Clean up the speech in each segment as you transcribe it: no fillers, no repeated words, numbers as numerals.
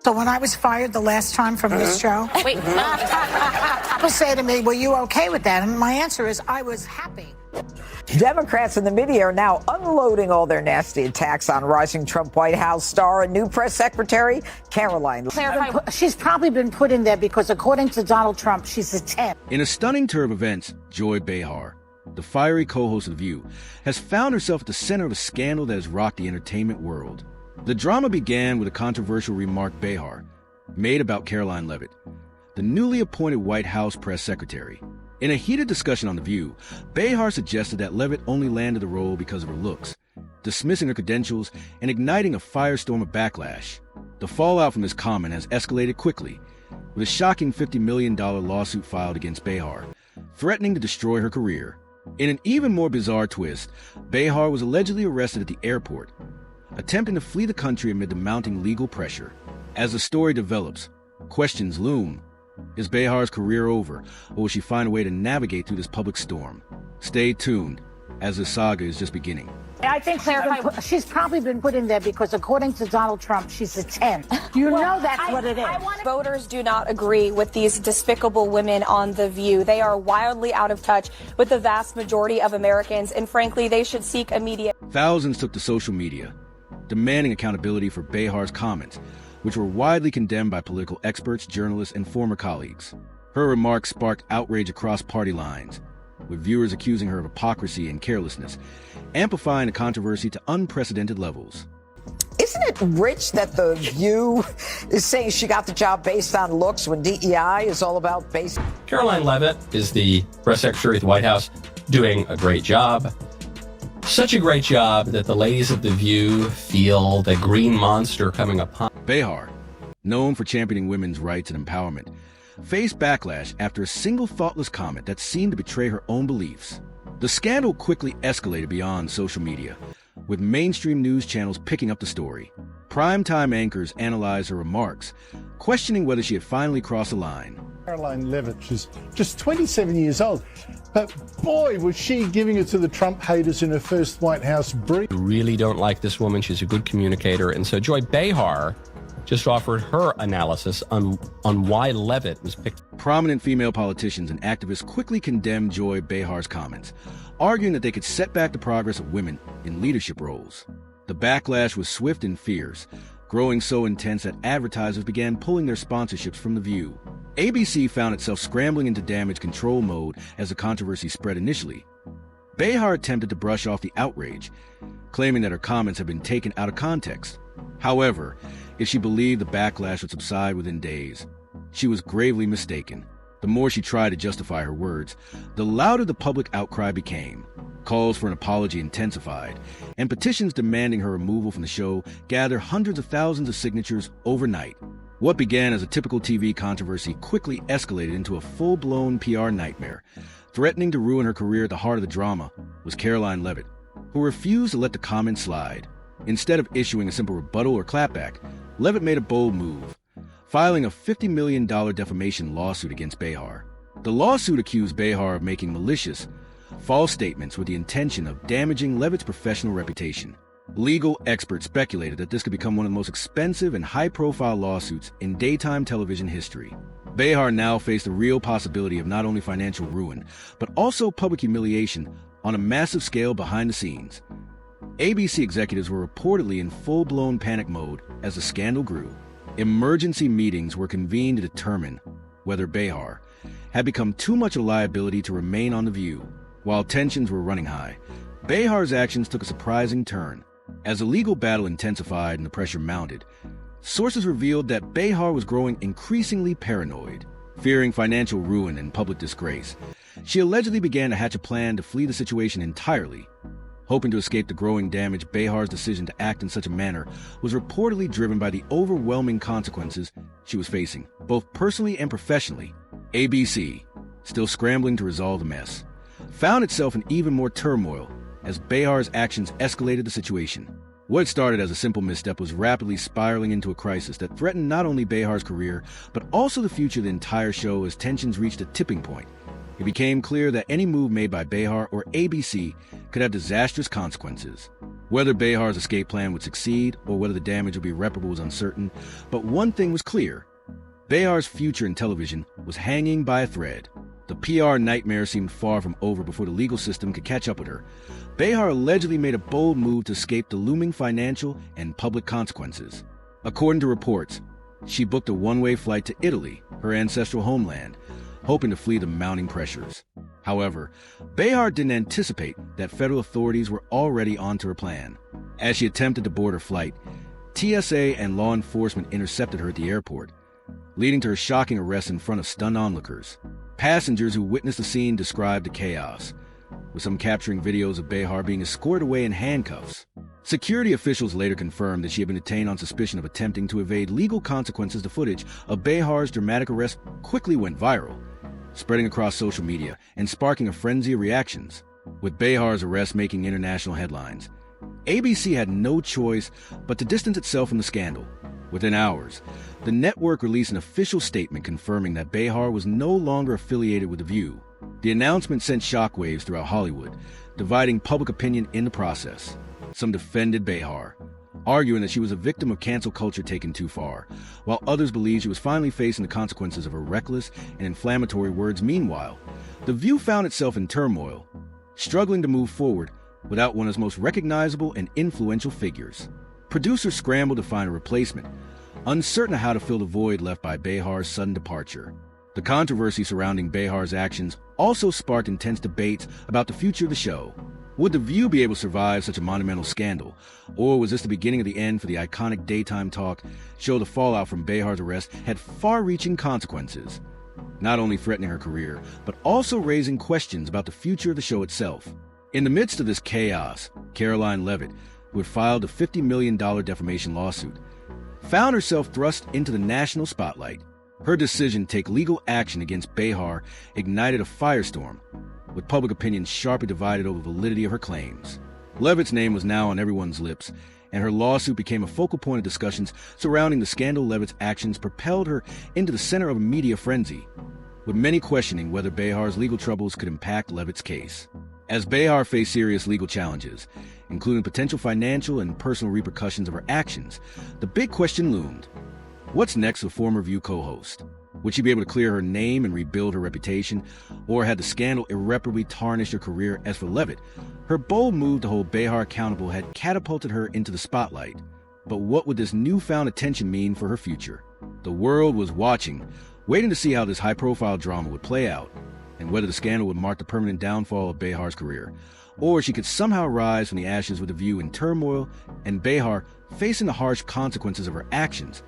So when I was fired the last time from this show, Wait, people say to me, were you okay with that? And my answer is, I was happy. Democrats in the media are now unloading all their nasty attacks on rising Trump White House star and new press secretary, Karoline. She's probably been put in there because, according to Donald Trump, she's a 10. In a stunning turn of events, Joy Behar, the fiery co-host of The View, has found herself at the center of a scandal that has rocked the entertainment world. The drama began with a controversial remark Behar made about Karoline Leavitt, the newly appointed White House press secretary. In a heated discussion on The View, Behar suggested that Leavitt only landed the role because of her looks, dismissing her credentials and igniting a firestorm of backlash. The fallout from this comment has escalated quickly, with a shocking $50 million lawsuit filed against Behar, threatening to destroy her career. In an even more bizarre twist, Behar was allegedly arrested at the airport, attempting to flee the country amid the mounting legal pressure. As the story develops, questions loom. Is Behar's career over, or will she find a way to navigate through this public storm? Stay tuned, as the saga is just beginning. I think she's probably been put in there because, according to Donald Trump, she's a 10. You know that's what it is. Voters do not agree with these despicable women on The View. They are wildly out of touch with the vast majority of Americans, and frankly, they should seek immediate. Thousands took to social media, demanding accountability for Behar's comments, which were widely condemned by political experts, journalists, and former colleagues. Her remarks sparked outrage across party lines, with viewers accusing her of hypocrisy and carelessness, amplifying the controversy to unprecedented levels. Isn't it rich that The View is saying she got the job based on looks when DEI is all about base? Karoline Leavitt is the press secretary at the White House, doing a great job. Such a great job that the ladies of The View feel the green monster coming upon. Behar, known for championing women's rights and empowerment, faced backlash after a single thoughtless comment that seemed to betray her own beliefs. The scandal quickly escalated beyond social media, with mainstream news channels picking up the story. Primetime anchors analyzed her remarks, questioning whether she had finally crossed a line. Karoline Leavitt, she's just 27 years old, but boy, was she giving it to the Trump haters in her first White House brief. I really don't like this woman. She's a good communicator. And so Joy Behar just offered her analysis on why Leavitt was picked. Prominent female politicians and activists quickly condemned Joy Behar's comments, arguing that they could set back the progress of women in leadership roles. The backlash was swift and fierce, growing so intense that advertisers began pulling their sponsorships from The View. ABC found itself scrambling into damage control mode as the controversy spread initially. Behar attempted to brush off the outrage, claiming that her comments had been taken out of context. However, if she believed the backlash would subside within days, she was gravely mistaken. The more she tried to justify her words, the louder the public outcry became. Calls for an apology intensified, and petitions demanding her removal from the show gathered hundreds of thousands of signatures overnight. What began as a typical TV controversy quickly escalated into a full-blown PR nightmare. Threatening to ruin her career at the heart of the drama was Karoline Leavitt, who refused to let the comments slide. Instead of issuing a simple rebuttal or clapback, Leavitt made a bold move, filing a $50 million defamation lawsuit against Behar. The lawsuit accused Behar of making malicious, false statements with the intention of damaging Leavitt's professional reputation. Legal experts speculated that this could become one of the most expensive and high-profile lawsuits in daytime television history. Behar now faced the real possibility of not only financial ruin, but also public humiliation on a massive scale behind the scenes. ABC executives were reportedly in full-blown panic mode as the scandal grew. Emergency meetings were convened to determine whether Behar had become too much a liability to remain on The View. While tensions were running high, Behar's actions took a surprising turn. As the legal battle intensified and the pressure mounted, sources revealed that Behar was growing increasingly paranoid. Fearing financial ruin and public disgrace, she allegedly began to hatch a plan to flee the situation entirely. Hoping to escape the growing damage, Behar's decision to act in such a manner was reportedly driven by the overwhelming consequences she was facing, both personally and professionally. ABC, still scrambling to resolve the mess, found itself in even more turmoil as Behar's actions escalated the situation. What started as a simple misstep was rapidly spiraling into a crisis that threatened not only Behar's career, but also the future of the entire show as tensions reached a tipping point. It became clear that any move made by Behar or ABC could have disastrous consequences. Whether Behar's escape plan would succeed or whether the damage would be irreparable was uncertain, but one thing was clear. Behar's future in television was hanging by a thread. The PR nightmare seemed far from over before the legal system could catch up with her. Behar allegedly made a bold move to escape the looming financial and public consequences. According to reports, she booked a one-way flight to Italy, her ancestral homeland, hoping to flee the mounting pressures. However, Behar didn't anticipate that federal authorities were already onto her plan. As she attempted to board her flight, TSA and law enforcement intercepted her at the airport, leading to her shocking arrest in front of stunned onlookers. Passengers who witnessed the scene described the chaos, with some capturing videos of Behar being escorted away in handcuffs. Security officials later confirmed that she had been detained on suspicion of attempting to evade legal consequences. The footage of Behar's dramatic arrest quickly went viral, spreading across social media and sparking a frenzy of reactions. With Behar's arrest making international headlines, ABC had no choice but to distance itself from the scandal. Within hours, the network released an official statement confirming that Behar was no longer affiliated with The View. The announcement sent shockwaves throughout Hollywood, dividing public opinion in the process. Some defended Behar, arguing that she was a victim of cancel culture taken too far, while others believed she was finally facing the consequences of her reckless and inflammatory words. Meanwhile, The View found itself in turmoil, struggling to move forward without one of its most recognizable and influential figures. Producers scrambled to find a replacement, uncertain of how to fill the void left by Behar's sudden departure. The controversy surrounding Behar's actions also sparked intense debates about the future of the show. Would The View be able to survive such a monumental scandal? Or was this the beginning of the end for the iconic daytime talk show? The fallout from Behar's arrest had far-reaching consequences, not only threatening her career, but also raising questions about the future of the show itself. In the midst of this chaos, Karoline Leavitt, who had filed a $50 million defamation lawsuit, found herself thrust into the national spotlight. Her decision to take legal action against Behar ignited a firestorm, with public opinion sharply divided over the validity of her claims. Leavitt's name was now on everyone's lips, and her lawsuit became a focal point of discussions surrounding the scandal. Leavitt's actions propelled her into the center of a media frenzy, with many questioning whether Behar's legal troubles could impact Leavitt's case. As Behar faced serious legal challenges, including potential financial and personal repercussions of her actions, the big question loomed. What's next for former View co-host? Would she be able to clear her name and rebuild her reputation, or had the scandal irreparably tarnished her career? As for Leavitt, her bold move to hold Behar accountable had catapulted her into the spotlight. But what would this newfound attention mean for her future? The world was watching, waiting to see how this high-profile drama would play out, and whether the scandal would mark the permanent downfall of Behar's career, or she could somehow rise from the ashes with The View in turmoil and Behar facing the harsh consequences of her actions.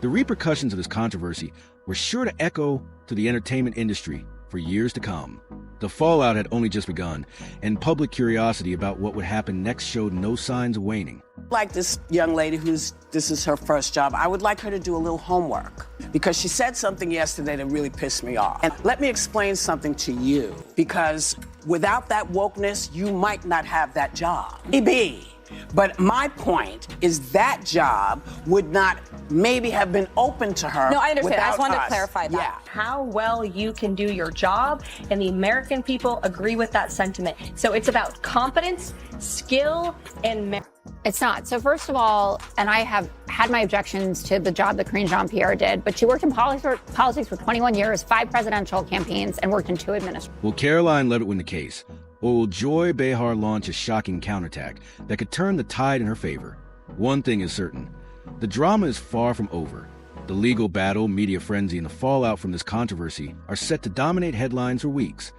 The repercussions of this controversy were sure to echo to the entertainment industry for years to come. The fallout had only just begun, and public curiosity about what would happen next showed no signs of waning. Like this young lady this is her first job, I would like her to do a little homework, because she said something yesterday that really pissed me off. And let me explain something to you, because without that wokeness, you might not have that job. Maybe. But my point is that job would not maybe have been open to her. No, I understand. I just wanted us. to clarify that. Yeah. How well you can do your job, and the American people agree with that sentiment. So it's about competence, skill, and merit. It's not. So first of all, and I have had my objections to the job that Karine Jean-Pierre did, but she worked in politics for 21 years, 5 presidential campaigns, and worked in 2 administrations. Will Karoline Leavitt win the case? Or will Joy Behar launch a shocking counterattack that could turn the tide in her favor? One thing is certain. The drama is far from over. The legal battle, media frenzy, and the fallout from this controversy are set to dominate headlines for weeks,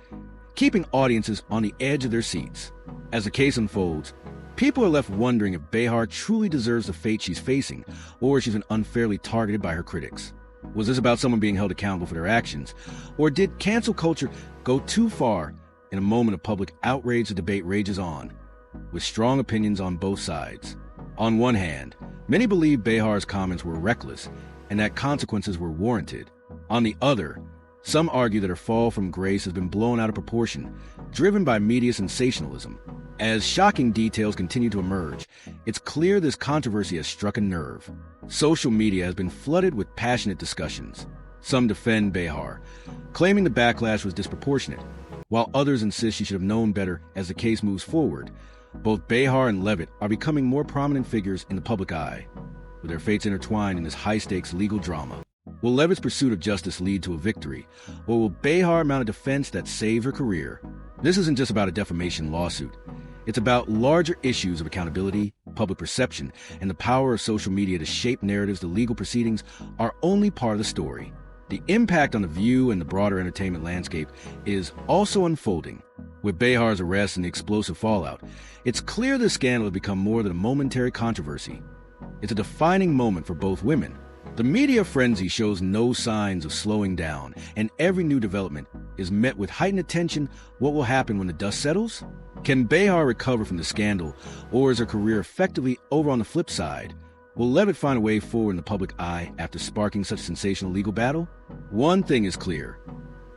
keeping audiences on the edge of their seats. As the case unfolds, people are left wondering if Behar truly deserves the fate she's facing, or she's been unfairly targeted by her critics. Was this about someone being held accountable for their actions? Or did cancel culture go too far? In a moment of public outrage, the debate rages on, with strong opinions on both sides. On one hand, many believe Behar's comments were reckless and that consequences were warranted. On the other, some argue that her fall from grace has been blown out of proportion, driven by media sensationalism. As shocking details continue to emerge, it's clear this controversy has struck a nerve. Social media has been flooded with passionate discussions. Some defend Behar, claiming the backlash was disproportionate, while others insist she should have known better as the case moves forward. Both Behar and Leavitt are becoming more prominent figures in the public eye, with their fates intertwined in this high-stakes legal drama. Will Leavitt's pursuit of justice lead to a victory, or will Behar mount a defense that saves her career? This isn't just about a defamation lawsuit. It's about larger issues of accountability, public perception, and the power of social media to shape narratives. The legal proceedings are only part of the story. The impact on the View and the broader entertainment landscape is also unfolding. With Behar's arrest and the explosive fallout, it's clear the scandal has become more than a momentary controversy. It's a defining moment for both women. The media frenzy shows no signs of slowing down, and every new development is met with heightened attention. What will happen when the dust settles? Can Behar recover from the scandal, or is her career effectively over on the flip side? Will Leavitt find a way forward in the public eye after sparking such a sensational legal battle? One thing is clear.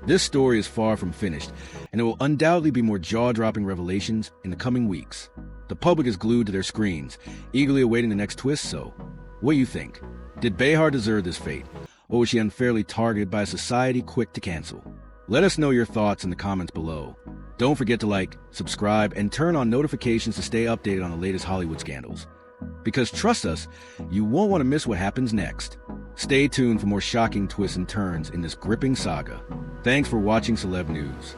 This story is far from finished, and there will undoubtedly be more jaw-dropping revelations in the coming weeks. The public is glued to their screens, eagerly awaiting the next twist, so what do you think? Did Behar deserve this fate, or was she unfairly targeted by a society quick to cancel? Let us know your thoughts in the comments below. Don't forget to like, subscribe, and turn on notifications to stay updated on the latest Hollywood scandals. Because trust us, you won't want to miss what happens next. Stay tuned for more shocking twists and turns in this gripping saga. Thanks for watching Celeb News.